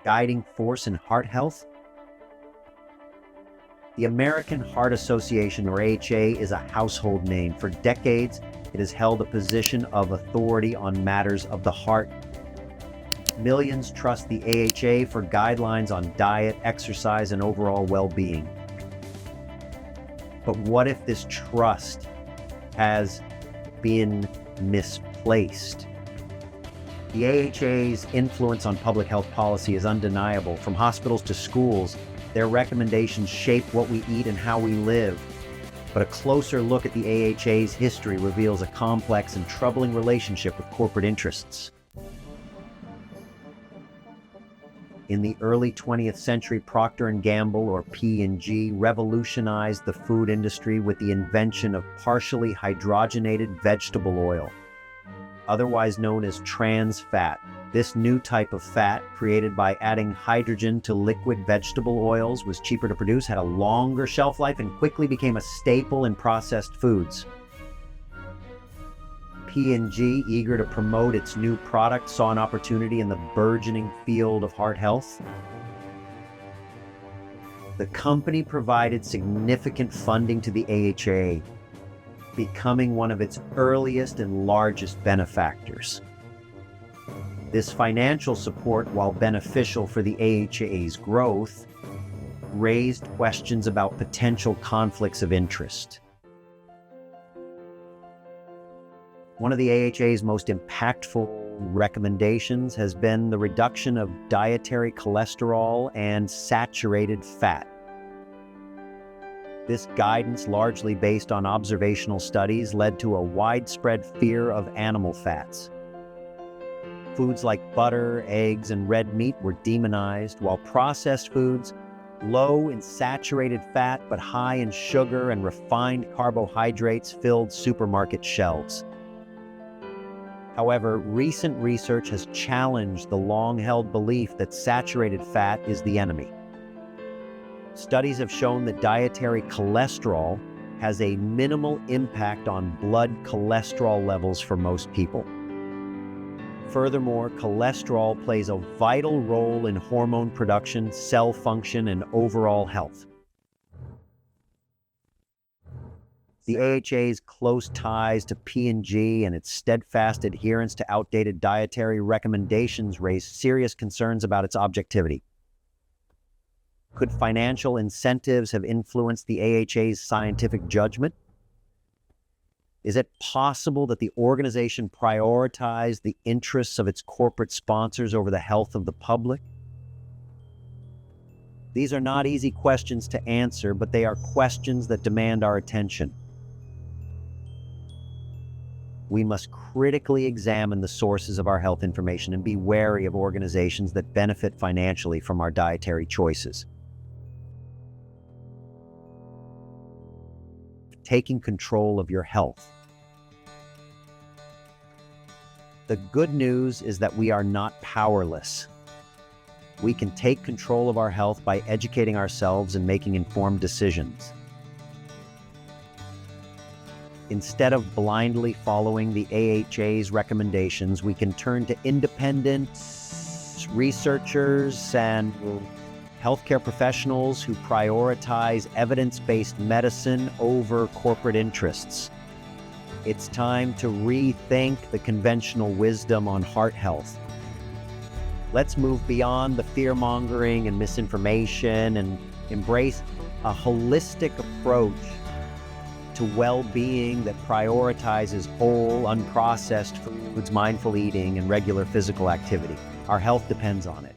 guiding force in heart health? The American Heart Association, or AHA, is a household name. For decades, it has held a position of authority on matters of the heart. Millions trust the AHA for guidelines on diet, exercise, and overall well-being. But what if this trust has been misplaced? The AHA's influence on public health policy is undeniable. From hospitals to schools, their recommendations shape what we eat and how we live. But a closer look at the AHA's history reveals a complex and troubling relationship with corporate interests. In the early 20th century, Proctor and Gamble, or P&G, revolutionized the food industry with the invention of partially hydrogenated vegetable oil, otherwise known as trans fat. This new type of fat, created by adding hydrogen to liquid vegetable oils, was cheaper to produce, had a longer shelf life, and quickly became a staple in processed foods. P&G, eager to promote its new product, saw an opportunity in the burgeoning field of heart health. The company provided significant funding to the AHA, becoming one of its earliest and largest benefactors. This financial support, while beneficial for the AHA's growth, raised questions about potential conflicts of interest. One of the AHA's most impactful recommendations has been the reduction of dietary cholesterol and saturated fat. This guidance, largely based on observational studies, led to a widespread fear of animal fats. Foods like butter, eggs, and red meat were demonized, while processed foods, low in saturated fat but high in sugar and refined carbohydrates, filled supermarket shelves. However, recent research has challenged the long-held belief that saturated fat is the enemy. Studies have shown that dietary cholesterol has a minimal impact on blood cholesterol levels for most people. Furthermore, cholesterol plays a vital role in hormone production, cell function, and overall health. The AHA's close ties to P&G and its steadfast adherence to outdated dietary recommendations raise serious concerns about its objectivity. Could financial incentives have influenced the AHA's scientific judgment? Is it possible that the organization prioritized the interests of its corporate sponsors over the health of the public? These are not easy questions to answer, but they are questions that demand our attention. We must critically examine the sources of our health information and be wary of organizations that benefit financially from our dietary choices. Taking control of your health. The good news is that we are not powerless. We can take control of our health by educating ourselves and making informed decisions. Instead of blindly following the AHA's recommendations, we can turn to independent researchers and healthcare professionals who prioritize evidence-based medicine over corporate interests. It's time to rethink the conventional wisdom on heart health. Let's move beyond the fear-mongering and misinformation and embrace a holistic approach to well-being that prioritizes whole, unprocessed foods, mindful eating, and regular physical activity. Our health depends on it.